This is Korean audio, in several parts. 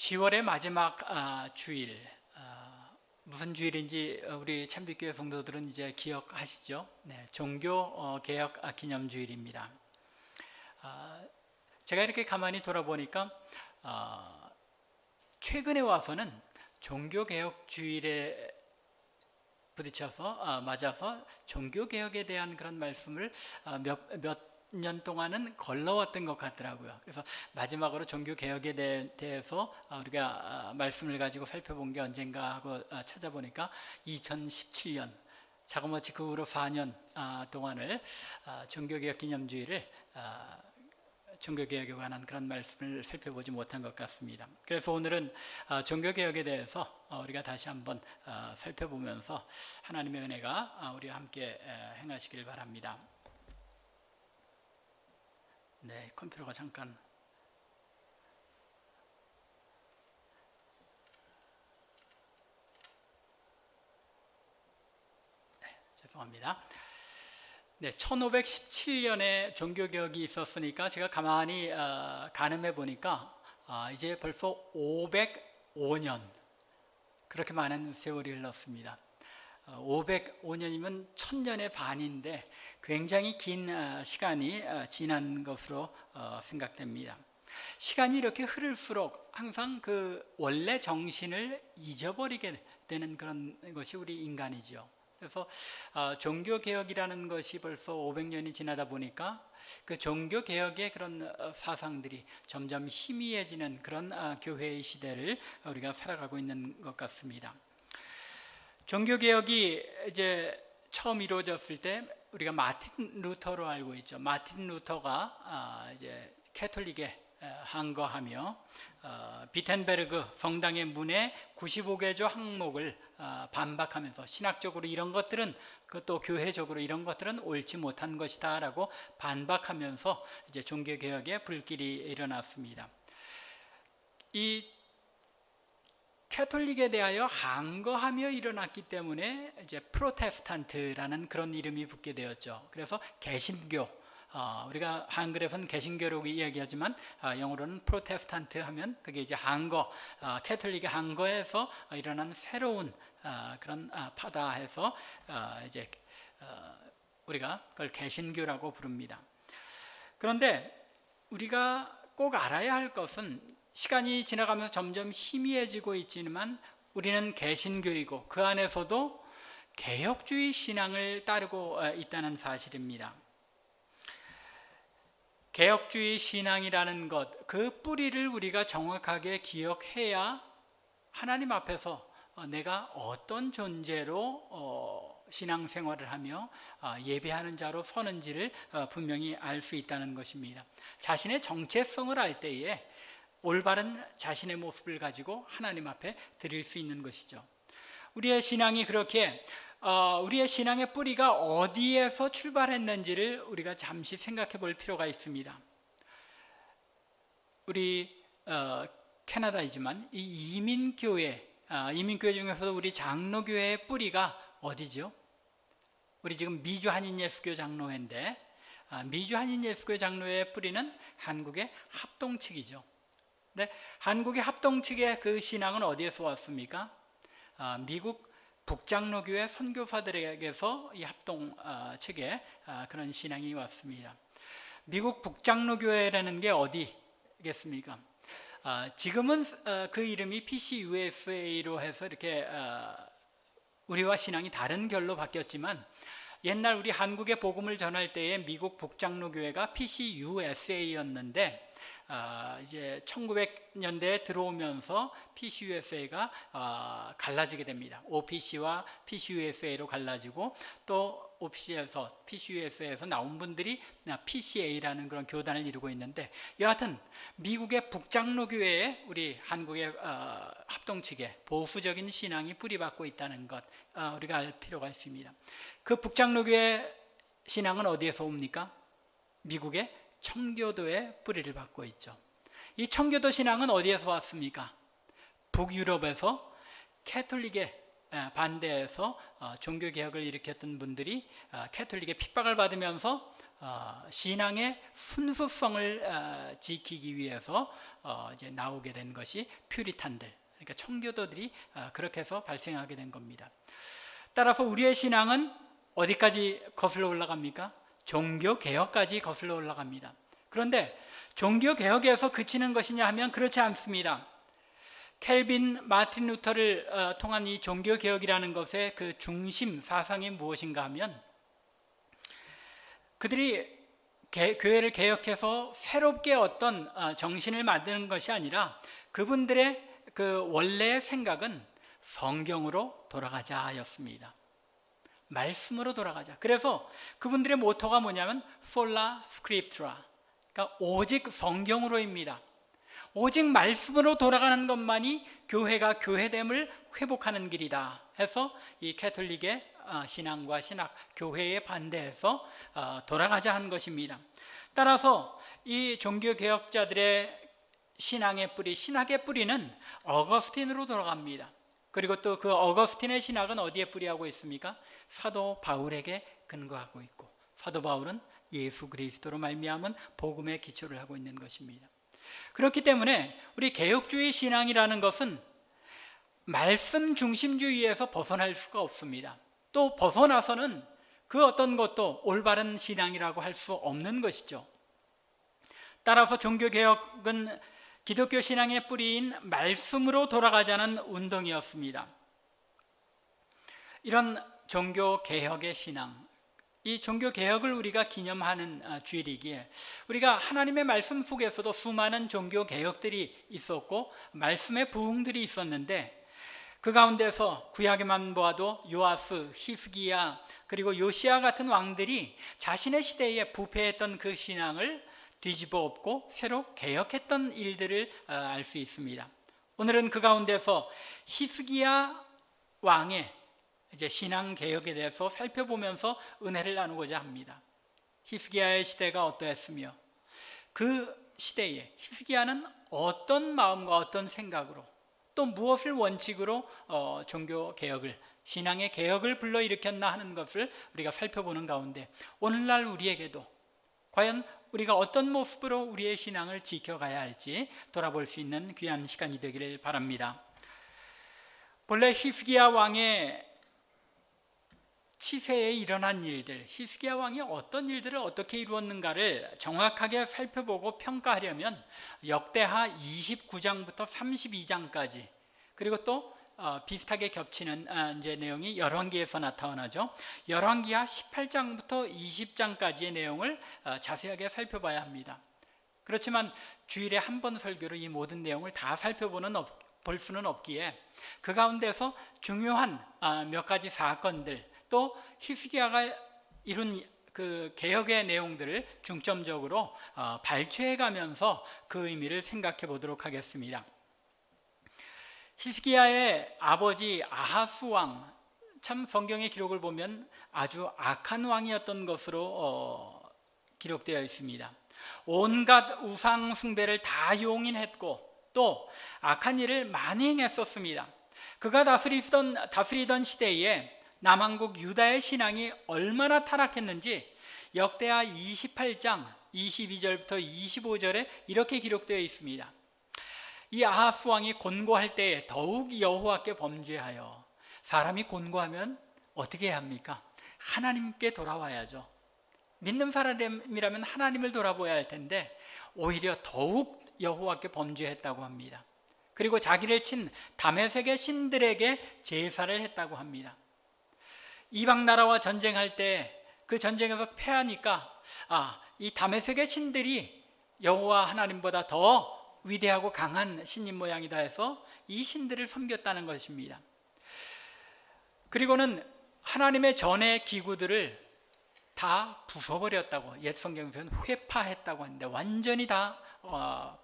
10월의 마지막 주일, 무슨 주일인지 우리 참빛교회 성도들은 이제 기억하시죠? 네, 종교 개혁 기념 주일입니다. 제가 이렇게 가만히 돌아보니까 최근에 와서는 종교 개혁 주일에 부딪혀서 맞아서 종교 개혁에 대한 그런 말씀을 몇 년 동안은 걸러왔던 것 같더라고요. 그래서 마지막으로 종교 개혁에 대해서 우리가 말씀을 가지고 살펴본 게 언젠가 하고 찾아보니까 2017년, 자그마치 그 후로 4년 동안을 종교개혁 기념주일을 종교개혁에 관한 그런 말씀을 살펴보지 못한 것 같습니다. 그래서 오늘은 종교개혁에 대해서 우리가 다시 한번 살펴보면서 하나님의 은혜가 우리와 함께 행하시길 바랍니다. 네, 컴퓨터가 잠깐 죄송합니다. 네, 1517년에 종교개혁이 있었으니까 제가 가만히 가늠해 보니까 이제 벌써 505년, 그렇게 많은 세월이 흘렀습니다. 505년이면 1000년의 반인데 굉장히 긴 시간이 지난 것으로 생각됩니다. 시간이 이렇게 흐를수록 항상 그 원래 정신을 잊어버리게 되는 그런 것이 우리 인간이죠. 그래서 종교개혁이라는 것이 벌써 500년이 지나다 보니까 그 종교개혁의 그런 사상들이 점점 희미해지는 그런 교회의 시대를 우리가 살아가고 있는 것 같습니다. 종교개혁이 이제 처음 이루어졌을 때 우리가 마틴 루터로 알고 있죠. 마틴 루터가 이제 캐톨릭에 항거하며 비텐베르그 성당의 문에 95개조 항목을 반박하면서 신학적으로 이런 것들은 또 교회적으로 이런 것들은 옳지 못한 것이다 라고 반박하면서 이제 종교개혁의 불길이 일어났습니다. 이 캐톨릭에 대하여 항거하며 일어났기 때문에 이제 프로테스탄트라는 그런 이름이 붙게 되었죠. 그래서 개신교, 우리가 한글에서는 개신교라고 이야기하지만 영어로는 프로테스탄트 하면 그게 이제 항거, 캐톨릭의 항거에서 일어난 새로운 그런 파다 해서 이제 우리가 그걸 개신교라고 부릅니다. 그런데 우리가 꼭 알아야 할 것은 시간이 지나가면서 점점 희미해지고 있지만 우리는 개신교이고 그 안에서도 개혁주의 신앙을 따르고 있다는 사실입니다. 개혁주의 신앙이라는 것, 그 뿌리를 우리가 정확하게 기억해야 하나님 앞에서 내가 어떤 존재로 신앙생활을 하며 예배하는 자로 서는지를 분명히 알 수 있다는 것입니다. 자신의 정체성을 알 때에 올바른 자신의 모습을 가지고 하나님 앞에 드릴 수 있는 것이죠. 우리의 신앙이 그렇게 우리의 신앙의 뿌리가 어디에서 출발했는지를 우리가 잠시 생각해 볼 필요가 있습니다. 우리 캐나다이지만 이 이민교회 중에서도 우리 장로교회의 뿌리가 어디죠? 우리 지금 미주 한인예수교 장로회인데 미주 한인예수교 장로회의 뿌리는 한국의 합동 측이죠. 네, 한국의 합동 측의 그 신앙은 어디에서 왔습니까? 미국 북장로교회 선교사들에게서 이 합동 측의 그런 신앙이 왔습니다. 미국 북장로교회라는 게 어디겠습니까? 지금은 그 이름이 PCUSA로 해서 이렇게 우리와 신앙이 다른 결로 바뀌었지만 옛날 우리 한국의 복음을 전할 때에 미국 북장로교회가 PCUSA였는데 이제 1900년대에 들어오면서 PCUSA가 갈라지게 됩니다. OPC와 PCUSA로 갈라지고 또 OPC에서 PCUSA에서 나온 분들이 PCA라는 그런 교단을 이루고 있는데 여하튼 미국의 북장로교회에 우리 한국의 합동측의 보수적인 신앙이 뿌리박고 있다는 것 우리가 알 필요가 있습니다. 그 북장로교회 신앙은 어디에서 옵니까? 미국의 청교도의 뿌리를 받고 있죠. 이 청교도 신앙은 어디에서 왔습니까? 북유럽에서 캐톨릭의 반대해서 종교개혁을 일으켰던 분들이 캐톨릭의 핍박을 받으면서 신앙의 순수성을 지키기 위해서 이제 나오게 된 것이 퓨리탄들, 그러니까 청교도들이 그렇게 해서 발생하게 된 겁니다. 따라서 우리의 신앙은 어디까지 거슬러 올라갑니까? 종교개혁까지 거슬러 올라갑니다. 그런데 종교개혁에서 그치는 것이냐 하면 그렇지 않습니다. 켈빈, 마틴 루터를 통한 이 종교개혁이라는 것의 그 중심 사상이 무엇인가 하면, 그들이 교회를 개혁해서 새롭게 어떤 정신을 만드는 것이 아니라 그분들의 그 원래의 생각은 성경으로 돌아가자였습니다. 말씀으로 돌아가자. 그래서 그분들의 모토가 뭐냐면 솔라 스크립투라, 그러니까 오직 성경으로입니다. 오직 말씀으로 돌아가는 것만이 교회가 교회됨을 회복하는 길이다 해서 이 캐톨릭의 신앙과 신학, 교회에 반대해서 돌아가자 한 것입니다. 따라서 이 종교개혁자들의 신앙의 뿌리, 신학의 뿌리는 어거스틴으로 돌아갑니다. 그리고 또 그 어거스틴의 신학은 어디에 뿌리하고 있습니까? 사도 바울에게 근거하고 있고, 사도 바울은 예수 그리스도로 말미암은 복음에 기초를 하고 있는 것입니다. 그렇기 때문에 우리 개혁주의 신앙이라는 것은 말씀 중심주의에서 벗어날 수가 없습니다. 또 벗어나서는 그 어떤 것도 올바른 신앙이라고 할 수 없는 것이죠. 따라서 종교개혁은 기독교 신앙의 뿌리인 말씀으로 돌아가자는 운동이었습니다. 이런 종교개혁의 신앙, 이 종교개혁을 우리가 기념하는 주일이기에 우리가 하나님의 말씀 속에서도 수많은 종교개혁들이 있었고 말씀의 부흥들이 있었는데, 그 가운데서 구약에만 보아도 요아스, 히스기야, 그리고 요시야 같은 왕들이 자신의 시대에 부패했던 그 신앙을 뒤집어 엎고 새로 개혁했던 일들을 알 수 있습니다. 오늘은 그 가운데서 히스기야 왕의 이제 신앙 개혁에 대해서 살펴보면서 은혜를 나누고자 합니다. 히스기야의 시대가 어떠했으며 그 시대에 히스기야는 어떤 마음과 어떤 생각으로 또 무엇을 원칙으로 종교 개혁을, 신앙의 개혁을 불러일으켰나 하는 것을 우리가 살펴보는 가운데 오늘날 우리에게도 과연 우리가 어떤 모습으로 우리의 신앙을 지켜가야 할지 돌아볼 수 있는 귀한 시간이 되기를 바랍니다. 본래 히스기야 왕의 치세에 일어난 일들, 히스기야 왕이 어떤 일들을 어떻게 이루었는가를 정확하게 살펴보고 평가하려면 역대하 29장부터 32장까지, 그리고 또 비슷하게 겹치는 이제 내용이 열왕기에서 나타나죠. 열왕기하 18장부터 20장까지의 내용을 자세하게 살펴봐야 합니다. 그렇지만 주일에 한 번 설교로 이 모든 내용을 다 볼 수는 없기에 그 가운데서 중요한 몇 가지 사건들, 또 히스기야가 이룬 그 개혁의 내용들을 중점적으로 발췌해 가면서 그 의미를 생각해 보도록 하겠습니다. 히스기야의 아버지 아하스 왕, 참 성경의 기록을 보면 아주 악한 왕이었던 것으로 기록되어 있습니다. 온갖 우상 숭배를 다 용인했고 또 악한 일을 많이 행했었습니다. 그가 다스리던 시대에 남한국 유다의 신앙이 얼마나 타락했는지 역대하 28장 22절부터 25절에 이렇게 기록되어 있습니다. 이 아하스 왕이 곤고할 때에 더욱 여호와께 범죄하여, 사람이 곤고하면 어떻게 해야 합니까? 하나님께 돌아와야죠. 믿는 사람이라면 하나님을 돌아보아야 할 텐데 오히려 더욱 여호와께 범죄했다고 합니다. 그리고 자기를 친 다메섹의 신들에게 제사를 했다고 합니다. 이방 나라와 전쟁할 때 그 전쟁에서 패하니까 이 다메섹의 신들이 여호와 하나님보다 더 위대하고 강한 신님 모양이다 해서 이 신들을 섬겼다는 것입니다. 그리고는 하나님의 전의 기구들을 다 부숴버렸다고, 옛 성경에서는 회파했다고 하는데 완전히 다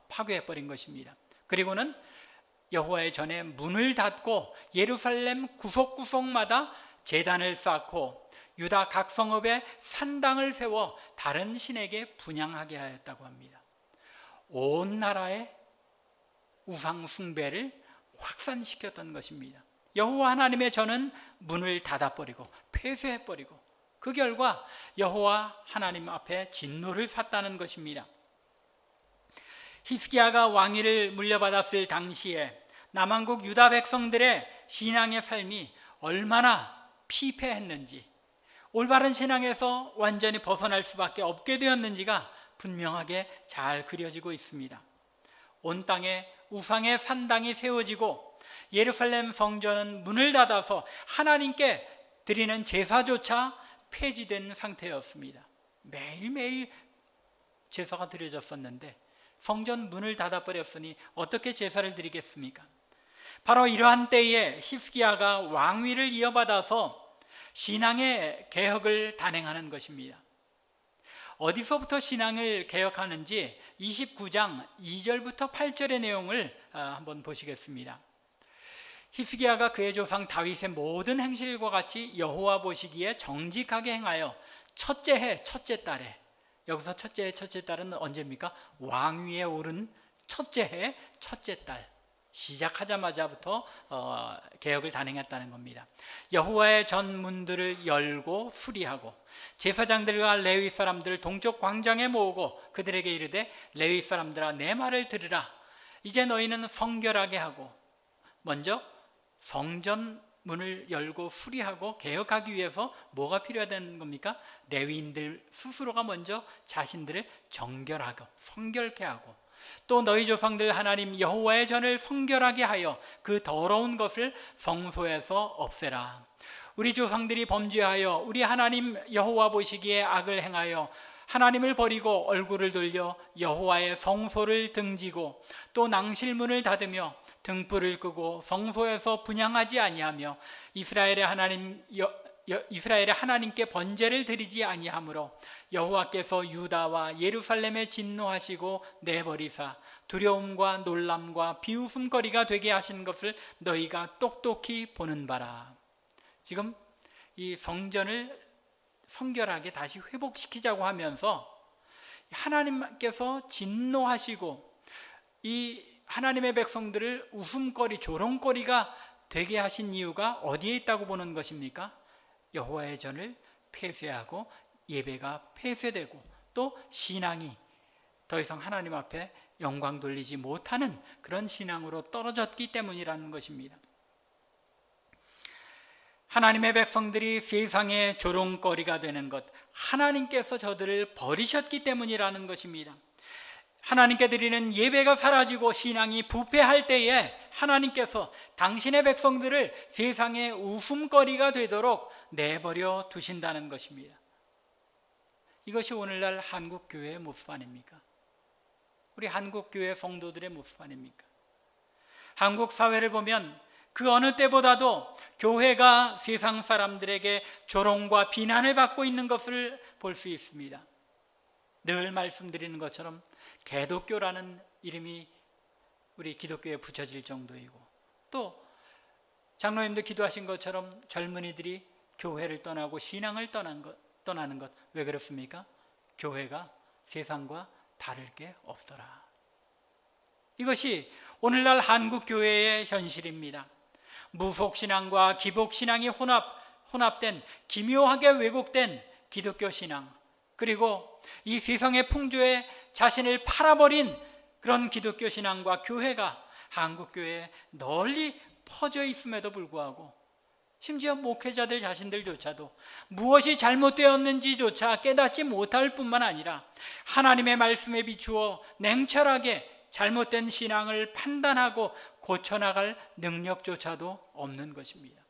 파괴해버린 것입니다. 그리고는 여호와의 전에 문을 닫고 예루살렘 구석구석마다 제단을 쌓고 유다 각 성읍에 산당을 세워 다른 신에게 분향하게 하였다고 합니다. 온 나라의 우상 숭배를 확산시켰던 것입니다. 여호와 하나님의 전은 문을 닫아버리고 폐쇄해버리고 그 결과 여호와 하나님 앞에 진노를 샀다는 것입니다. 히스기야가 왕위를 물려받았을 당시에 남한국 유다 백성들의 신앙의 삶이 얼마나 피폐했는지, 올바른 신앙에서 완전히 벗어날 수밖에 없게 되었는지가 분명하게 잘 그려지고 있습니다. 온 땅에 우상의 산당이 세워지고 예루살렘 성전은 문을 닫아서 하나님께 드리는 제사조차 폐지된 상태였습니다. 매일매일 제사가 드려졌었는데 성전 문을 닫아버렸으니 어떻게 제사를 드리겠습니까? 바로 이러한 때에 히스기야가 왕위를 이어받아서 신앙의 개혁을 단행하는 것입니다. 어디서부터 신앙을 개혁하는지 29장 2절부터 8절의 내용을 한번 보시겠습니다. 히스기야가 그의 조상 다윗의 모든 행실과 같이 여호와 보시기에 정직하게 행하여 첫째 해 첫째 달에, 여기서 첫째 해 첫째 달은 언제입니까? 왕위에 오른 첫째 해 첫째 달, 시작하자마자부터 개혁을 단행했다는 겁니다. 여호와의 전 문들을 열고 수리하고 제사장들과 레위 사람들을 동쪽 광장에 모으고 그들에게 이르되 레위 사람들아 내 말을 들으라. 이제 너희는 성결하게 하고, 먼저 성전 문을 열고 수리하고 개혁하기 위해서 뭐가 필요하다는 겁니까? 레위인들 스스로가 먼저 자신들을 정결하고 성결케 하고, 또 너희 조상들 하나님 여호와의 전을 성결하게 하여 그 더러운 것을 성소에서 없애라. 우리 조상들이 범죄하여 우리 하나님 여호와 보시기에 악을 행하여 하나님을 버리고 얼굴을 돌려 여호와의 성소를 등지고 또 낭실문을 닫으며 등불을 끄고 성소에서 분향하지 아니하며 이스라엘의 하나님께 번제를 드리지 아니하므로 여호와께서 유다와 예루살렘에 진노하시고 내버리사 두려움과 놀람과 비웃음거리가 되게 하신 것을 너희가 똑똑히 보는 바라. 지금 이 성전을 성결하게 다시 회복시키자고 하면서 하나님께서 진노하시고 이 하나님의 백성들을 웃음거리, 조롱거리가 되게 하신 이유가 어디에 있다고 보는 것입니까? 여호와의 전을 폐쇄하고 예배가 폐쇄되고 또 신앙이 더 이상 하나님 앞에 영광 돌리지 못하는 그런 신앙으로 떨어졌기 때문이라는 것입니다. 하나님의 백성들이 세상의 조롱거리가 되는 것, 하나님께서 저들을 버리셨기 때문이라는 것입니다. 하나님께 드리는 예배가 사라지고 신앙이 부패할 때에 하나님께서 당신의 백성들을 세상의 웃음거리가 되도록 내버려 두신다는 것입니다. 이것이 오늘날 한국교회의 모습 아닙니까? 우리 한국교회 성도들의 모습 아닙니까? 한국 사회를 보면 그 어느 때보다도 교회가 세상 사람들에게 조롱과 비난을 받고 있는 것을 볼 수 있습니다. 늘 말씀드리는 것처럼 개독교라는 이름이 우리 기독교에 붙여질 정도이고, 또 장로님도 기도하신 것처럼 젊은이들이 교회를 떠나고 신앙을 떠나는 것, 왜 그렇습니까? 교회가 세상과 다를 게 없더라. 이것이 오늘날 한국교회의 현실입니다. 무속신앙과 기복신앙이 혼합된 기묘하게 왜곡된 기독교 신앙, 그리고 이 세상의 풍조에 자신을 팔아버린 그런 기독교 신앙과 교회가 한국교회에 널리 퍼져 있음에도 불구하고, 심지어 목회자들 자신들조차도 무엇이 잘못되었는지조차 깨닫지 못할 뿐만 아니라 하나님의 말씀에 비추어 냉철하게 잘못된 신앙을 판단하고 고쳐나갈 능력조차도 없는 것입니다.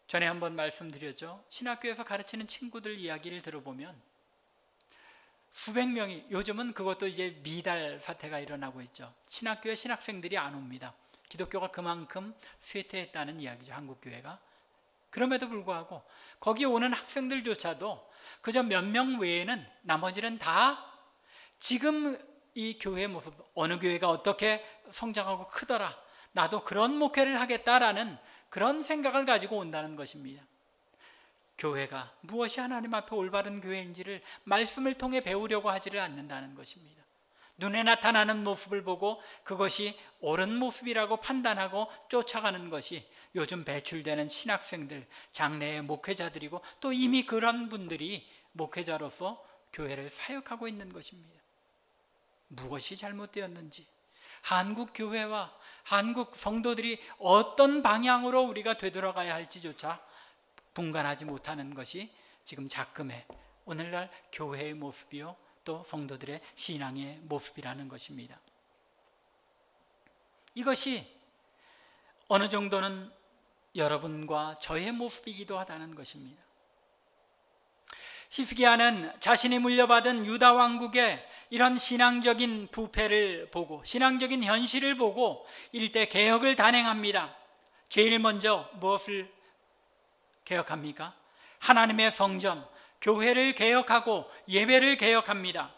전에 한번 말씀드렸죠. 신학교에서 가르치는 친구들 이야기를 들어보면 수백 명이, 요즘은 그것도 이제 미달 사태가 일어나고 있죠. 신학교에 신학생들이 안 옵니다. 기독교가 그만큼 쇠퇴했다는 이야기죠, 한국교회가. 그럼에도 불구하고 거기 오는 학생들조차도 그저 몇 명 외에는 나머지는 다 지금 이 교회의 모습, 어느 교회가 어떻게 성장하고 크더라, 나도 그런 목회를 하겠다라는 그런 생각을 가지고 온다는 것입니다. 교회가 무엇이 하나님 앞에 올바른 교회인지를 말씀을 통해 배우려고 하지를 않는다는 것입니다. 눈에 나타나는 모습을 보고 그것이 옳은 모습이라고 판단하고 쫓아가는 것이 요즘 배출되는 신학생들, 장래의 목회자들이고 또 이미 그런 분들이 목회자로서 교회를 사역하고 있는 것입니다. 무엇이 잘못되었는지, 한국 교회와 한국 성도들이 어떤 방향으로 우리가 되돌아가야 할지조차 분간하지 못하는 것이 지금 작금의 오늘날 교회의 모습이요 또 성도들의 신앙의 모습이라는 것입니다. 이것이 어느 정도는 여러분과 저의 모습이기도 하다는 것입니다. 히스기야는 자신이 물려받은 유다 왕국의 이런 신앙적인 부패를 보고 신앙적인 현실을 보고 일대 개혁을 단행합니다. 제일 먼저 무엇을 개혁합니까? 하나님의 성전, 교회를 개혁하고 예배를 개혁합니다.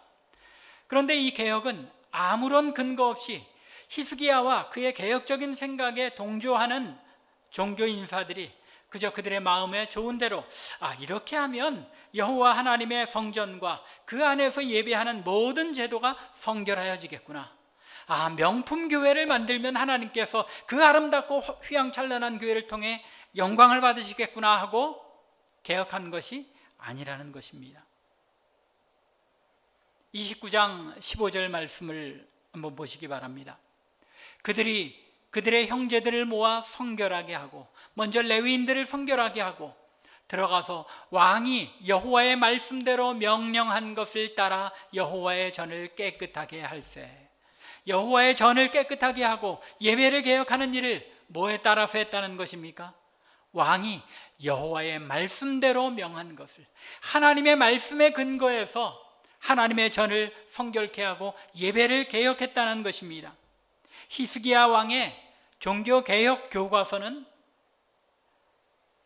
그런데 이 개혁은 아무런 근거 없이 히스기야와 그의 개혁적인 생각에 동조하는 종교 인사들이 그저 그들의 마음에 좋은 대로 이렇게 하면 여호와 하나님의 성전과 그 안에서 예배하는 모든 제도가 성결하여지겠구나. 명품 교회를 만들면 하나님께서 그 아름답고 휘황찬란한 교회를 통해 영광을 받으시겠구나 하고 개혁한 것이 아니라는 것입니다. 29장 15절 말씀을 한번 보시기 바랍니다. 그들이 그들의 형제들을 모아 성결하게 하고 먼저 레위인들을 성결하게 하고 들어가서 왕이 여호와의 말씀대로 명령한 것을 따라 여호와의 전을 깨끗하게 할세. 여호와의 전을 깨끗하게 하고 예배를 개혁하는 일을 뭐에 따라서 했다는 것입니까? 왕이 여호와의 말씀대로 명한 것을, 하나님의 말씀에 근거해서 하나님의 전을 성결케 하고 예배를 개혁했다는 것입니다. 히스기야 왕의 종교개혁 교과서는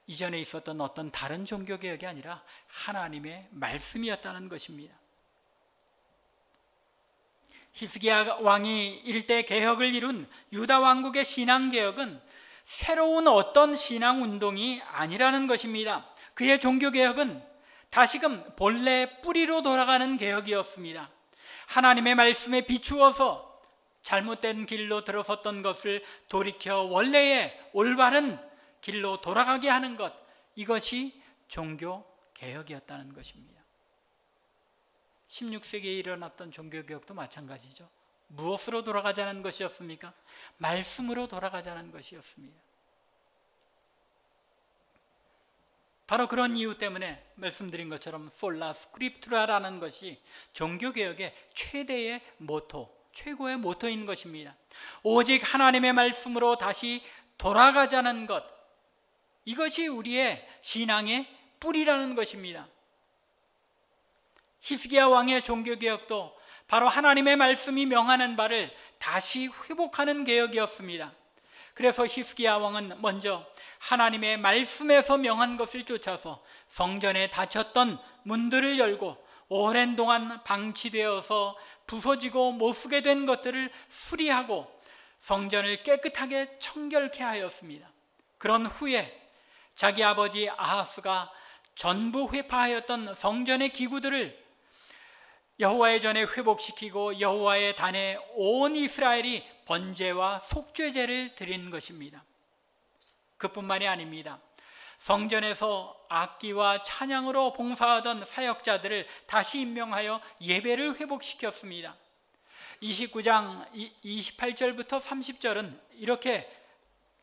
이전에 있었던 어떤 다른 종교개혁이 아니라 하나님의 말씀이었다는 것입니다. 히스기야 왕이 일대 개혁을 이룬 유다 왕국의 신앙개혁은 새로운 어떤 신앙운동이 아니라는 것입니다. 그의 종교개혁은 다시금 본래 뿌리로 돌아가는 개혁이었습니다. 하나님의 말씀에 비추어서 잘못된 길로 들어섰던 것을 돌이켜 원래의 올바른 길로 돌아가게 하는 것, 이것이 종교개혁이었다는 것입니다. 16세기에 일어났던 종교개혁도 마찬가지죠. 무엇으로 돌아가자는 것이었습니까? 말씀으로 돌아가자는 것이었습니다. 바로 그런 이유 때문에 말씀드린 것처럼 솔라 스크립투라라는 것이 종교개혁의 최대의 모토, 최고의 모토인 것입니다. 오직 하나님의 말씀으로 다시 돌아가자는 것, 이것이 우리의 신앙의 뿌리라는 것입니다. 히스기야 왕의 종교개혁도 바로 하나님의 말씀이 명하는 바를 다시 회복하는 개혁이었습니다. 그래서 히스기야 왕은 먼저 하나님의 말씀에서 명한 것을 쫓아서 성전에 닫혔던 문들을 열고 오랜 동안 방치되어서 부서지고 못쓰게 된 것들을 수리하고 성전을 깨끗하게 청결케 하였습니다. 그런 후에 자기 아버지 아하스가 전부 회파하였던 성전의 기구들을 여호와의 전에 회복시키고 여호와의 단에 온 이스라엘이 번제와 속죄제를 드린 것입니다. 그뿐만이 아닙니다. 성전에서 악기와 찬양으로 봉사하던 사역자들을 다시 임명하여 예배를 회복시켰습니다. 29장 28절부터 30절은 이렇게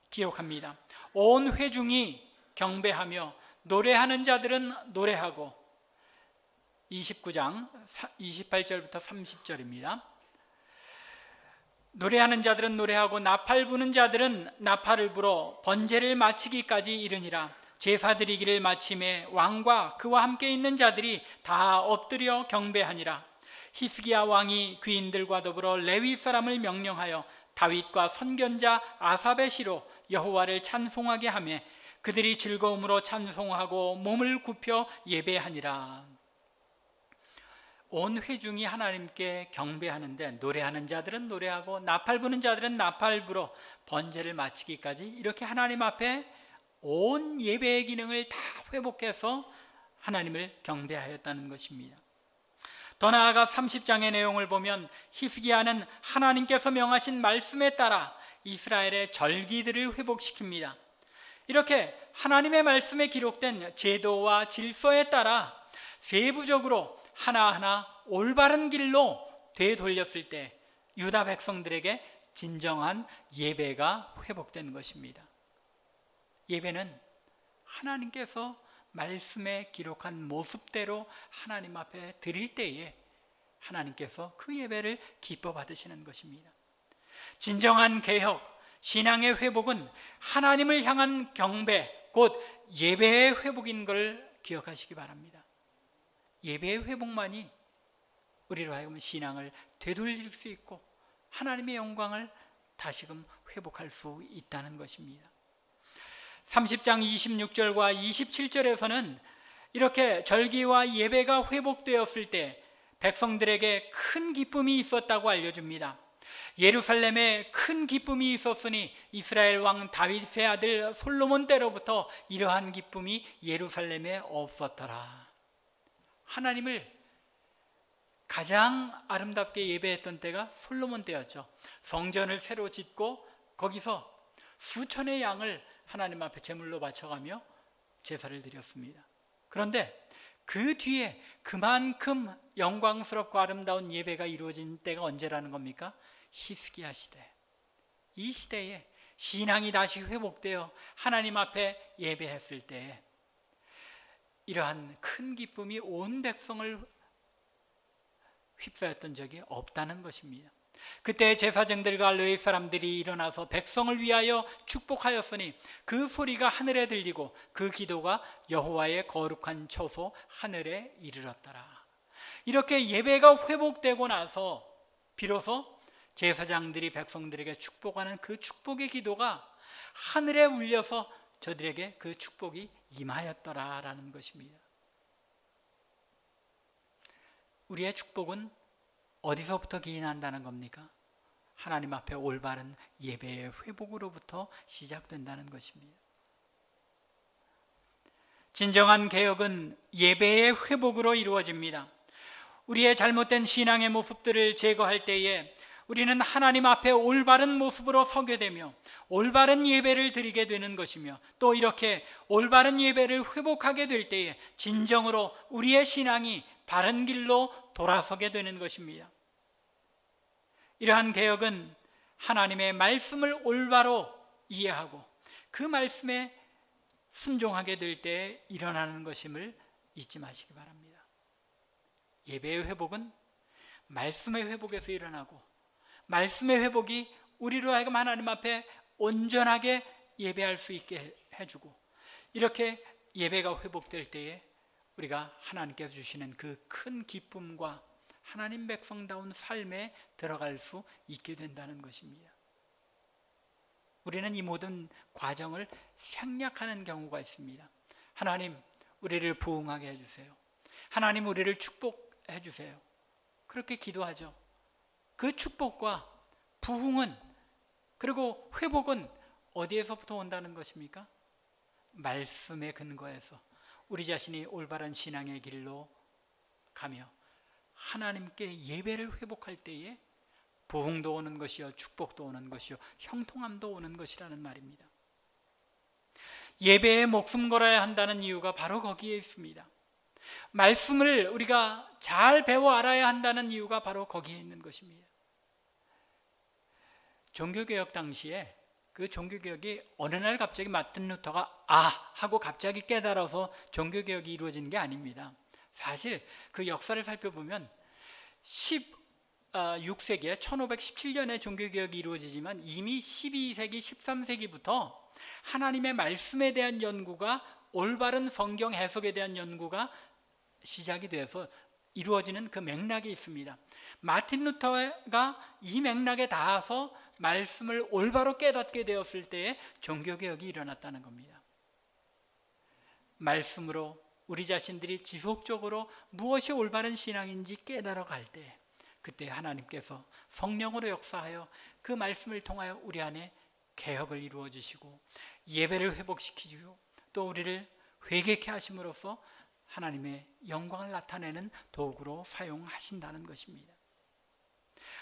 기록합니다. 온 회중이 경배하며 노래하는 자들은 노래하고, 29장 28절부터 30절입니다. 노래하는 자들은 노래하고 나팔 부는 자들은 나팔을 불어 번제를 마치기까지 이르니라. 제사 드리기를 마침에 왕과 그와 함께 있는 자들이 다 엎드려 경배하니라. 히스기야 왕이 귀인들과 더불어 레위 사람을 명령하여 다윗과 선견자 아삽의 시로 여호와를 찬송하게 하며 그들이 즐거움으로 찬송하고 몸을 굽혀 예배하니라. 온 회중이 하나님께 경배하는데 노래하는 자들은 노래하고 나팔 부는 자들은 나팔 불어 번제를 마치기까지 이렇게 하나님 앞에 온 예배의 기능을 다 회복해서 하나님을 경배하였다는 것입니다. 더 나아가 30장의 내용을 보면 히스기야는 하나님께서 명하신 말씀에 따라 이스라엘의 절기들을 회복시킵니다. 이렇게 하나님의 말씀에 기록된 제도와 질서에 따라 세부적으로 하나하나 올바른 길로 되돌렸을 때 유다 백성들에게 진정한 예배가 회복된 것입니다. 예배는 하나님께서 말씀에 기록한 모습대로 하나님 앞에 드릴 때에 하나님께서 그 예배를 기뻐 받으시는 것입니다. 진정한 개혁, 신앙의 회복은 하나님을 향한 경배, 곧 예배의 회복인 걸 기억하시기 바랍니다. 예배의 회복만이 우리로 하여금 신앙을 되돌릴 수 있고 하나님의 영광을 다시금 회복할 수 있다는 것입니다. 30장 26절과 27절에서는 이렇게 절기와 예배가 회복되었을 때 백성들에게 큰 기쁨이 있었다고 알려줍니다. 예루살렘에 큰 기쁨이 있었으니 이스라엘 왕 다윗의 아들 솔로몬 때로부터 이러한 기쁨이 예루살렘에 없었더라. 하나님을 가장 아름답게 예배했던 때가 솔로몬 때였죠. 성전을 새로 짓고 거기서 수천의 양을 하나님 앞에 제물로 바쳐가며 제사를 드렸습니다. 그런데 그 뒤에 그만큼 영광스럽고 아름다운 예배가 이루어진 때가 언제라는 겁니까? 히스기야 시대. 이 시대에 신앙이 다시 회복되어 하나님 앞에 예배했을 때 이러한 큰 기쁨이 온 백성을 휩싸였던 적이 없다는 것입니다. 그때 제사장들과 레위 사람들이 일어나서 백성을 위하여 축복하였으니 그 소리가 하늘에 들리고 그 기도가 여호와의 거룩한 처소 하늘에 이르렀더라. 이렇게 예배가 회복되고 나서 비로소 제사장들이 백성들에게 축복하는 그 축복의 기도가 하늘에 울려서 저들에게 그 축복이 임하였더라라는 것입니다. 우리의 축복은 어디서부터 기인한다는 겁니까? 하나님 앞에 올바른 예배의 회복으로부터 시작된다는 것입니다. 진정한 개혁은 예배의 회복으로 이루어집니다. 우리의 잘못된 신앙의 모습들을 제거할 때에 우리는 하나님 앞에 올바른 모습으로 서게 되며 올바른 예배를 드리게 되는 것이며 또 이렇게 올바른 예배를 회복하게 될 때에 진정으로 우리의 신앙이 바른 길로 돌아서게 되는 것입니다. 이러한 개혁은 하나님의 말씀을 올바로 이해하고 그 말씀에 순종하게 될 때 일어나는 것임을 잊지 마시기 바랍니다. 예배의 회복은 말씀의 회복에서 일어나고 말씀의 회복이 우리로 하여금 하나님 앞에 온전하게 예배할 수 있게 해주고 이렇게 예배가 회복될 때에 우리가 하나님께서 주시는 그 큰 기쁨과 하나님 백성다운 삶에 들어갈 수 있게 된다는 것입니다. 우리는 이 모든 과정을 생략하는 경우가 있습니다. 하나님, 우리를 부흥하게 해주세요. 하나님, 우리를 축복해 주세요. 그렇게 기도하죠. 그 축복과 부흥은 그리고 회복은 어디에서부터 온다는 것입니까? 말씀의 근거에서 우리 자신이 올바른 신앙의 길로 가며 하나님께 예배를 회복할 때에 부흥도 오는 것이요 축복도 오는 것이요 형통함도 오는 것이라는 말입니다. 예배에 목숨 걸어야 한다는 이유가 바로 거기에 있습니다. 말씀을 우리가 잘 배워 알아야 한다는 이유가 바로 거기에 있는 것입니다. 종교개혁 당시에 그 종교개혁이 어느 날 갑자기 마틴 루터가 하고 갑자기 깨달아서 종교개혁이 이루어진 게 아닙니다. 사실 그 역사를 살펴보면 16세기에 1517년에 종교개혁이 이루어지지만 이미 12세기, 13세기부터 하나님의 말씀에 대한 연구가 올바른 성경 해석에 대한 연구가 시작이 돼서 이루어지는 그 맥락이 있습니다. 마틴 루터가 이 맥락에 닿아서 말씀을 올바로 깨닫게 되었을 때에 종교개혁이 일어났다는 겁니다. 말씀으로 우리 자신들이 지속적으로 무엇이 올바른 신앙인지 깨달아 갈 때 그때 하나님께서 성령으로 역사하여 그 말씀을 통하여 우리 안에 개혁을 이루어 주시고 예배를 회복시키시고 또 우리를 회개케 하심으로써 하나님의 영광을 나타내는 도구로 사용하신다는 것입니다.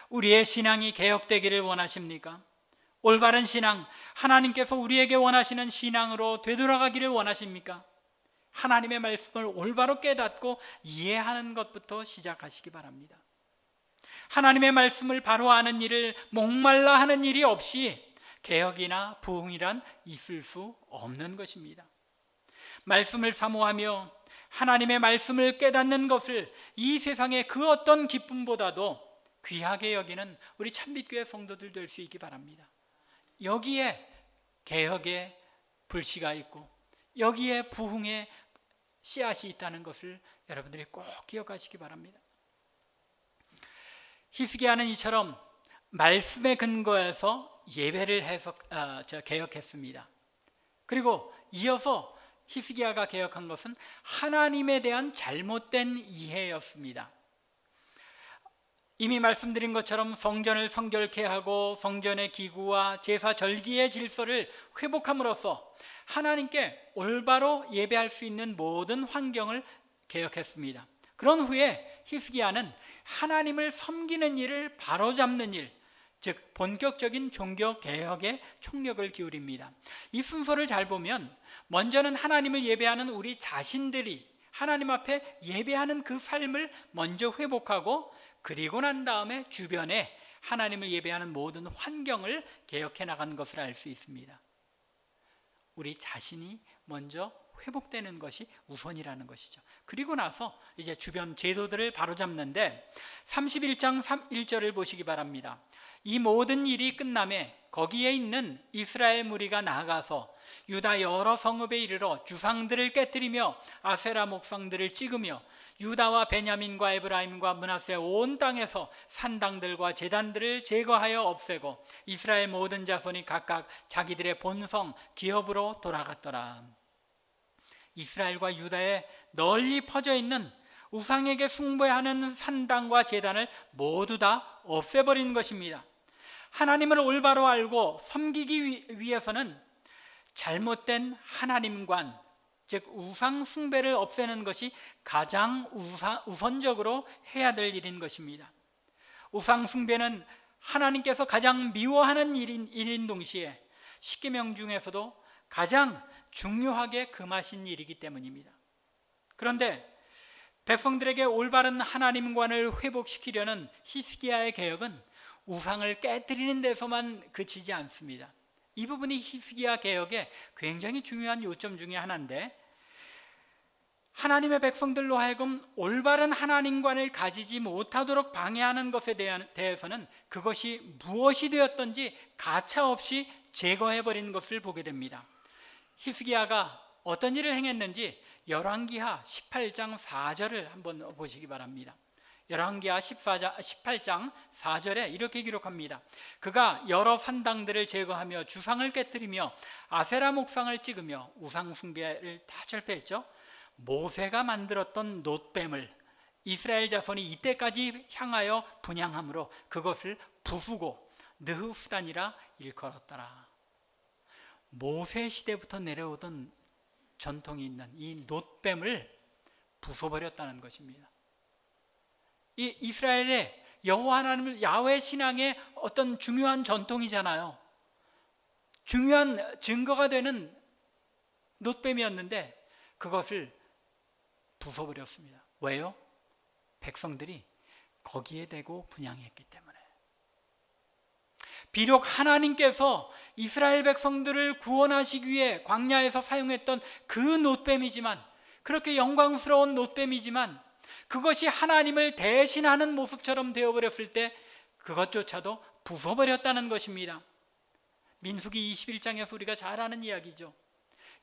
우리의 신앙이 개혁되기를 원하십니까? 올바른 신앙, 하나님께서 우리에게 원하시는 신앙으로 되돌아가기를 원하십니까? 하나님의 말씀을 올바로 깨닫고 이해하는 것부터 시작하시기 바랍니다. 하나님의 말씀을 바로 아는 일을 목말라 하는 일이 없이 개혁이나 부흥이란 있을 수 없는 것입니다. 말씀을 사모하며 하나님의 말씀을 깨닫는 것을 이 세상의 그 어떤 기쁨보다도 귀하게 여기는 우리 참빛교회 성도들 될 수 있기 바랍니다. 여기에 개혁의 불씨가 있고 여기에 부흥의 씨앗이 있다는 것을 여러분들이 꼭 기억하시기 바랍니다. 히스기야는 이처럼 말씀에 근거해서 예배를 개혁했습니다. 그리고 이어서 히스기야가 개혁한 것은 하나님에 대한 잘못된 이해였습니다. 이미 말씀드린 것처럼 성전을 성결케 하고 성전의 기구와 제사 절기의 질서를 회복함으로써 하나님께 올바로 예배할 수 있는 모든 환경을 개혁했습니다. 그런 후에 히스기야는 하나님을 섬기는 일을 바로잡는 일, 즉 본격적인 종교 개혁에 총력을 기울입니다. 이 순서를 잘 보면 먼저는 하나님을 예배하는 우리 자신들이 하나님 앞에 예배하는 그 삶을 먼저 회복하고, 그리고 난 다음에 주변에 하나님을 예배하는 모든 환경을 개혁해 나간 것을 알 수 있습니다. 우리 자신이 먼저 회복되는 것이 우선이라는 것이죠. 그리고 나서 이제 주변 제도들을 바로잡는데 31장 1절을 보시기 바랍니다. 이 모든 일이 끝남에 거기에 있는 이스라엘 무리가 나아가서 유다 여러 성읍에 이르러 주상들을 깨뜨리며 아세라 목상들을 찍으며 유다와 베냐민과 에브라임과 므낫세 온 땅에서 산당들과 제단들을 제거하여 없애고 이스라엘 모든 자손이 각각 자기들의 본성 기업으로 돌아갔더라. 이스라엘과 유다에 널리 퍼져 있는 우상에게 숭배하는 산당과 제단을 모두 다 없애버리는 것입니다. 하나님을 올바로 알고 섬기기 위해서는 잘못된 하나님관, 즉 우상 숭배를 없애는 것이 가장 우선적으로 해야 될 일인 것입니다. 우상 숭배는 하나님께서 가장 미워하는 일인 동시에 십계명 중에서도 가장 중요하게 금하신 일이기 때문입니다. 그런데 백성들에게 올바른 하나님관을 회복시키려는 히스기야의 개혁은 우상을 깨뜨리는 데서만 그치지 않습니다. 이 부분이 히스기야 개혁의 굉장히 중요한 요점 중에 하나인데, 하나님의 백성들로 하여금 올바른 하나님관을 가지지 못하도록 방해하는 것에 대해서는 그것이 무엇이 되었든지 가차없이 제거해버린 것을 보게 됩니다. 히스기야가 어떤 일을 행했는지 열왕기하 18장 4절을 한번 보시기 바랍니다. 열왕기하 18장 4절에 이렇게 기록합니다. 그가 여러 산당들을 제거하며 주상을 깨뜨리며 아세라 목상을 찍으며 우상 숭배를 다 철폐했죠. 모세가 만들었던 놋뱀을 이스라엘 자손이 이때까지 향하여 분향함으로 그것을 부수고 느흐수단이라 일컬었더라. 모세 시대부터 내려오던 전통이 있는 이 놋뱀을 부숴버렸다는 것입니다. 이 이스라엘의 여호와 하나님을 야훼 신앙의 어떤 중요한 전통이잖아요. 중요한 증거가 되는 놋뱀이었는데 그것을 부숴버렸습니다. 왜요? 백성들이 거기에 대고 분향했기 때문에. 비록 하나님께서 이스라엘 백성들을 구원하시기 위해 광야에서 사용했던 그 놋뱀이지만, 그렇게 영광스러운 놋뱀이지만 그것이 하나님을 대신하는 모습처럼 되어버렸을 때 그것조차도 부숴버렸다는 것입니다. 민수기 21장에서 우리가 잘 아는 이야기죠.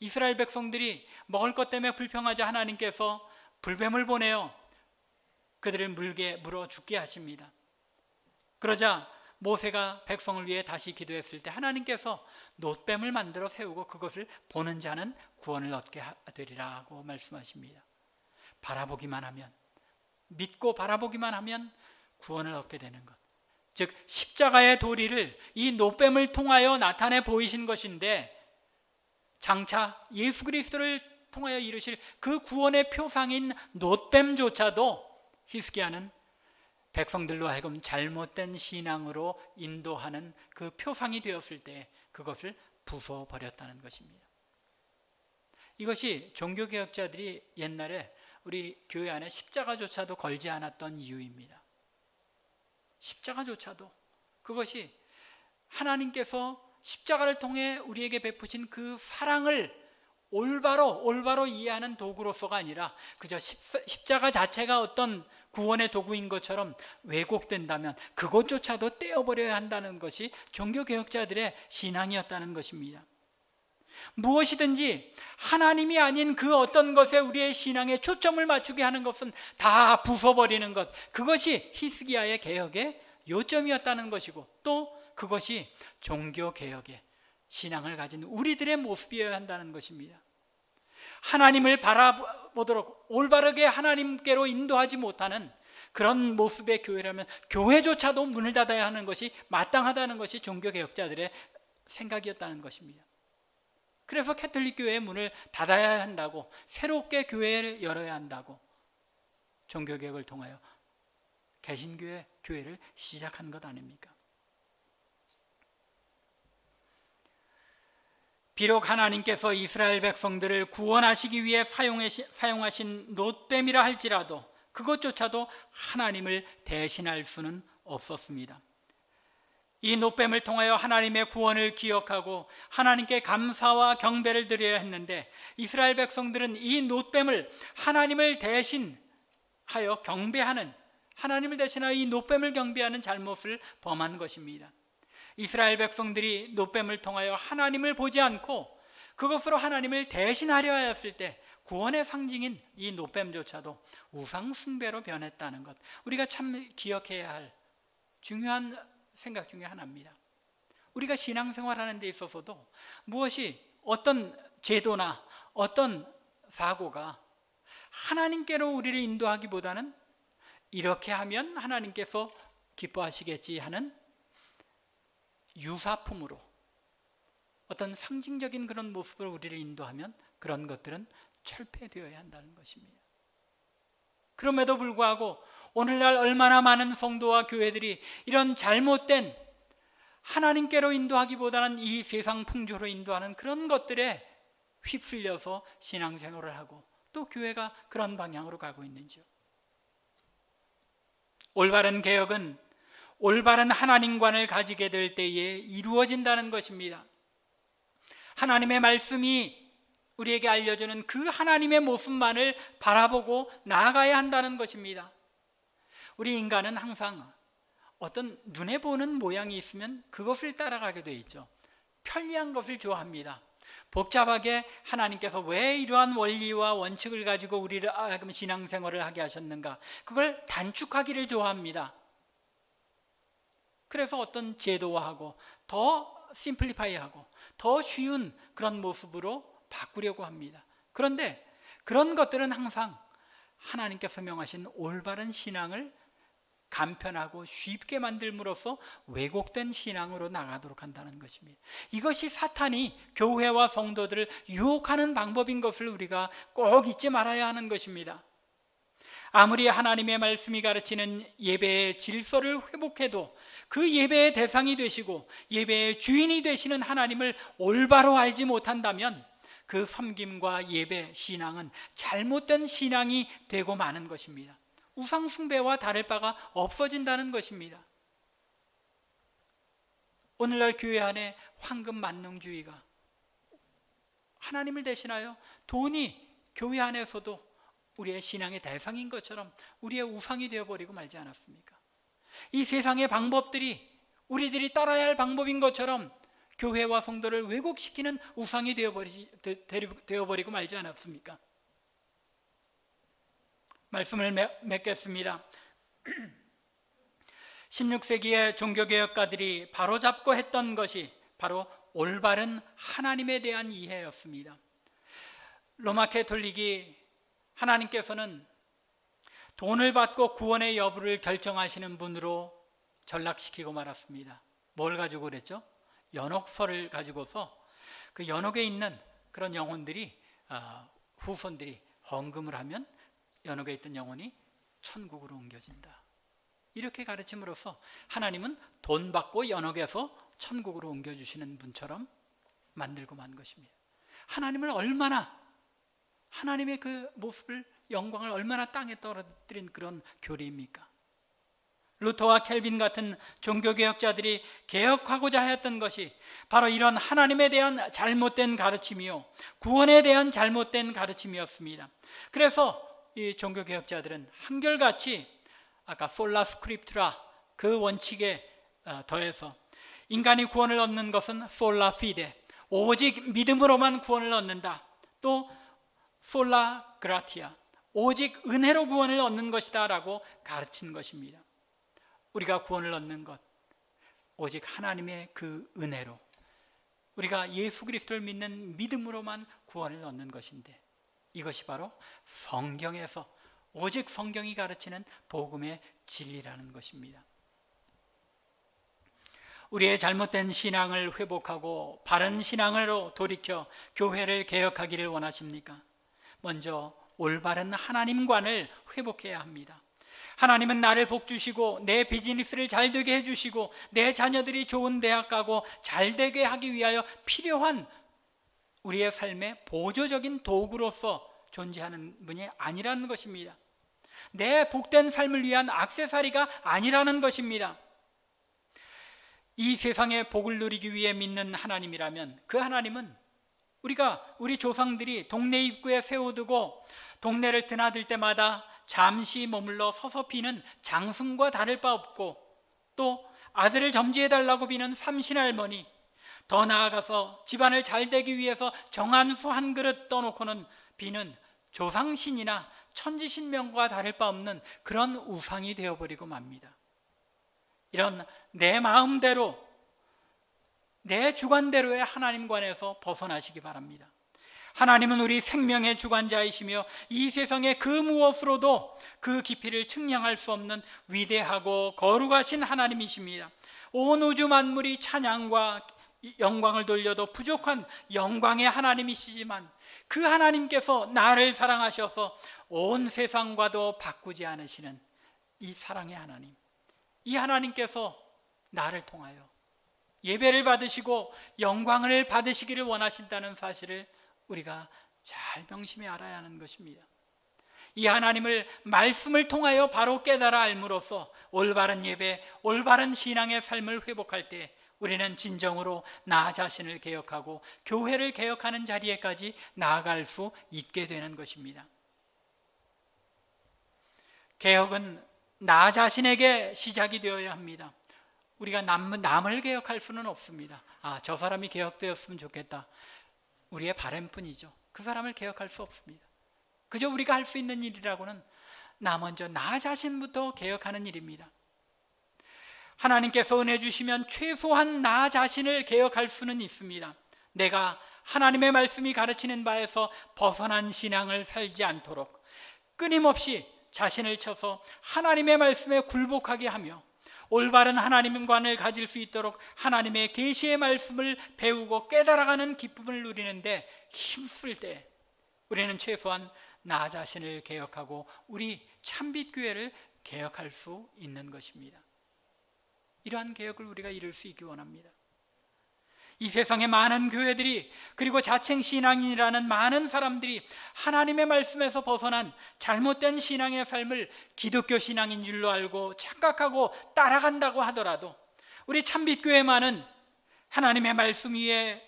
이스라엘 백성들이 먹을 것 때문에 불평하자 하나님께서 불뱀을 보내어 그들을 물어 죽게 하십니다. 그러자 모세가 백성을 위해 다시 기도했을 때 하나님께서 놋뱀을 만들어 세우고 그것을 보는 자는 구원을 얻게 되리라고 말씀하십니다. 바라보기만 하면, 믿고 바라보기만 하면 구원을 얻게 되는 것, 즉 십자가의 도리를 이 놋뱀을 통하여 나타내 보이신 것인데, 장차 예수 그리스도를 통하여 이루실 그 구원의 표상인 놋뱀조차도 히스기야는 백성들로 하여금 잘못된 신앙으로 인도하는 그 표상이 되었을 때 그것을 부숴버렸다는 것입니다. 이것이 종교개혁자들이 옛날에 우리 교회 안에 십자가조차도 걸지 않았던 이유입니다. 십자가조차도 그것이 하나님께서 십자가를 통해 우리에게 베푸신 그 사랑을 올바로 이해하는 도구로서가 아니라 그저 십자가 자체가 어떤 구원의 도구인 것처럼 왜곡된다면 그것조차도 떼어버려야 한다는 것이 종교개혁자들의 신앙이었다는 것입니다. 무엇이든지 하나님이 아닌 그 어떤 것에 우리의 신앙에 초점을 맞추게 하는 것은 다 부숴버리는 것, 그것이 히스기야의 개혁의 요점이었다는 것이고, 또 그것이 종교개혁의 신앙을 가진 우리들의 모습이어야 한다는 것입니다. 하나님을 바라보도록 올바르게 하나님께로 인도하지 못하는 그런 모습의 교회라면 교회조차도 문을 닫아야 하는 것이 마땅하다는 것이 종교개혁자들의 생각이었다는 것입니다. 그래서 캐톨릭 교회의 문을 닫아야 한다고, 새롭게 교회를 열어야 한다고 종교개혁을 통하여 개신교회 교회를 시작한 것 아닙니까? 비록 하나님께서 이스라엘 백성들을 구원하시기 위해 사용하신 놋뱀이라 할지라도 그것조차도 하나님을 대신할 수는 없었습니다. 이 놋뱀을 통하여 하나님의 구원을 기억하고 하나님께 감사와 경배를 드려야 했는데, 이스라엘 백성들은 이 놋뱀을 하나님을 대신하여 경배하는, 하나님을 대신하여 이 놋뱀을 경배하는 잘못을 범한 것입니다. 이스라엘 백성들이 놋뱀을 통하여 하나님을 보지 않고 그것으로 하나님을 대신하려 하였을 때 구원의 상징인 이 놋뱀조차도 우상 숭배로 변했다는 것, 우리가 참 기억해야 할 중요한 생각 중에 하나입니다. 우리가 신앙생활하는 데 있어서도 무엇이 어떤 제도나 어떤 사고가 하나님께로 우리를 인도하기보다는 이렇게 하면 하나님께서 기뻐하시겠지 하는 유사품으로, 어떤 상징적인 그런 모습으로 우리를 인도하면 그런 것들은 철폐되어야 한다는 것입니다. 그럼에도 불구하고 오늘날 얼마나 많은 성도와 교회들이 이런 잘못된, 하나님께로 인도하기보다는 이 세상 풍조로 인도하는 그런 것들에 휩쓸려서 신앙생활을 하고 또 교회가 그런 방향으로 가고 있는지요. 올바른 개혁은 올바른 하나님관을 가지게 될 때에 이루어진다는 것입니다. 하나님의 말씀이 우리에게 알려주는 그 하나님의 모습만을 바라보고 나아가야 한다는 것입니다. 우리 인간은 항상 어떤 눈에 보는 모양이 있으면 그것을 따라가게 돼 있죠. 편리한 것을 좋아합니다. 복잡하게 하나님께서 왜 이러한 원리와 원칙을 가지고 우리를 신앙생활을 하게 하셨는가, 그걸 단축하기를 좋아합니다. 그래서 어떤 제도화하고 더 심플리파이하고 더 쉬운 그런 모습으로 바꾸려고 합니다. 그런데 그런 것들은 항상 하나님께서 명하신 올바른 신앙을 간편하고 쉽게 만들므로써 왜곡된 신앙으로 나가도록 한다는 것입니다. 이것이 사탄이 교회와 성도들을 유혹하는 방법인 것을 우리가 꼭 잊지 말아야 하는 것입니다. 아무리 하나님의 말씀이 가르치는 예배의 질서를 회복해도 그 예배의 대상이 되시고 예배의 주인이 되시는 하나님을 올바로 알지 못한다면 그 섬김과 예배, 신앙은 잘못된 신앙이 되고 마는 것입니다. 우상 숭배와 다를 바가 없어진다는 것입니다. 오늘날 교회 안에 황금 만능주의가, 하나님을 대신하여 돈이 교회 안에서도 우리의 신앙의 대상인 것처럼 우리의 우상이 되어버리고 말지 않았습니까? 이 세상의 방법들이 우리들이 따라야 할 방법인 것처럼 교회와 성도를 왜곡시키는 우상이 되어버리고 말지 않았습니까? 말씀을 맺겠습니다. 16세기의 종교개혁가들이 바로잡고 했던 것이 바로 올바른 하나님에 대한 이해였습니다. 로마 캐톨릭이 하나님께서는 돈을 받고 구원의 여부를 결정하시는 분으로 전락시키고 말았습니다. 뭘 가지고 그랬죠? 연옥서를 가지고서 그 연옥에 있는 그런 영혼들이 후손들이 헌금을 하면 연옥에 있던 영혼이 천국으로 옮겨진다. 이렇게 가르침으로써 하나님은 돈 받고 연옥에서 천국으로 옮겨주시는 분처럼 만들고 만 것입니다. 하나님을 얼마나, 하나님의 그 모습을, 영광을 얼마나 땅에 떨어뜨린 그런 교리입니까? 루터와 켈빈 같은 종교개혁자들이 개혁하고자 하였던 것이 바로 이런 하나님에 대한 잘못된 가르침이요, 구원에 대한 잘못된 가르침이었습니다. 그래서 이 종교개혁자들은 한결같이 아까 솔라 스크립투라 그 원칙에 더해서 인간이 구원을 얻는 것은 솔라 피데, 오직 믿음으로만 구원을 얻는다. 또 솔라 그라티아, 오직 은혜로 구원을 얻는 것이다 라고 가르친 것입니다. 우리가 구원을 얻는 것, 오직 하나님의 그 은혜로, 우리가 예수 그리스도를 믿는 믿음으로만 구원을 얻는 것인데, 이것이 바로 성경에서, 오직 성경이 가르치는 복음의 진리라는 것입니다. 우리의 잘못된 신앙을 회복하고 바른 신앙으로 돌이켜 교회를 개혁하기를 원하십니까? 먼저 올바른 하나님관을 회복해야 합니다. 하나님은 나를 복 주시고 내 비즈니스를 잘 되게 해주시고 내 자녀들이 좋은 대학 가고 잘 되게 하기 위하여 필요한 우리의 삶의 보조적인 도구로서 존재하는 분이 아니라는 것입니다. 내 복된 삶을 위한 액세서리가 아니라는 것입니다. 이 세상의 복을 누리기 위해 믿는 하나님이라면 그 하나님은 우리 조상들이 동네 입구에 세워두고 동네를 드나들 때마다 잠시 머물러 서서 비는 장승과 다를 바 없고, 또 아들을 점지해달라고 비는 삼신할머니, 더 나아가서 집안을 잘 되기 위해서 정한수 한 그릇 떠놓고는 비는 조상신이나 천지신명과 다를 바 없는 그런 우상이 되어버리고 맙니다. 이런 내 마음대로, 내 주관대로의 하나님관에서 벗어나시기 바랍니다. 하나님은 우리 생명의 주관자이시며 이 세상의 그 무엇으로도 그 깊이를 측량할 수 없는 위대하고 거룩하신 하나님이십니다. 온 우주 만물이 찬양과 영광을 돌려도 부족한 영광의 하나님이시지만 그 하나님께서 나를 사랑하셔서 온 세상과도 바꾸지 않으시는 이 사랑의 하나님, 이 하나님께서 나를 통하여 예배를 받으시고 영광을 받으시기를 원하신다는 사실을 우리가 잘 명심해 알아야 하는 것입니다. 이 하나님을 말씀을 통하여 바로 깨달아 알므로써 올바른 예배, 올바른 신앙의 삶을 회복할 때 우리는 진정으로 나 자신을 개혁하고 교회를 개혁하는 자리에까지 나아갈 수 있게 되는 것입니다. 개혁은 나 자신에게 시작이 되어야 합니다. 우리가 남을 개혁할 수는 없습니다. 저 사람이 개혁되었으면 좋겠다, 우리의 바람뿐이죠. 그 사람을 개혁할 수 없습니다. 그저 우리가 할 수 있는 일이라고는 먼저 나 자신부터 개혁하는 일입니다. 하나님께서 은혜 주시면 최소한 나 자신을 개혁할 수는 있습니다. 내가 하나님의 말씀이 가르치는 바에서 벗어난 신앙을 살지 않도록 끊임없이 자신을 쳐서 하나님의 말씀에 굴복하게 하며 올바른 하나님관을 가질 수 있도록 하나님의 계시의 말씀을 배우고 깨달아가는 기쁨을 누리는데 힘쓸 때 우리는 최소한 나 자신을 개혁하고 우리 참빛교회를 개혁할 수 있는 것입니다. 이러한 개혁을 우리가 이룰 수 있기 원합니다. 이 세상의 많은 교회들이, 그리고 자칭 신앙인이라는 많은 사람들이 하나님의 말씀에서 벗어난 잘못된 신앙의 삶을 기독교 신앙인 줄로 알고 착각하고 따라간다고 하더라도 우리 참빛교회만은 하나님의 말씀 위에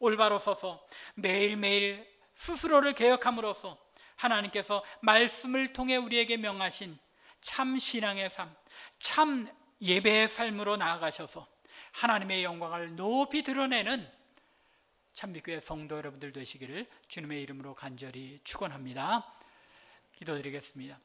올바로 서서 매일매일 스스로를 개혁함으로써 하나님께서 말씀을 통해 우리에게 명하신 참 신앙의 삶, 참 예배의 삶으로 나아가셔서 하나님의 영광을 높이 드러내는 참빛교회 성도 여러분들 되시기를 주님의 이름으로 간절히 축원합니다. 기도드리겠습니다.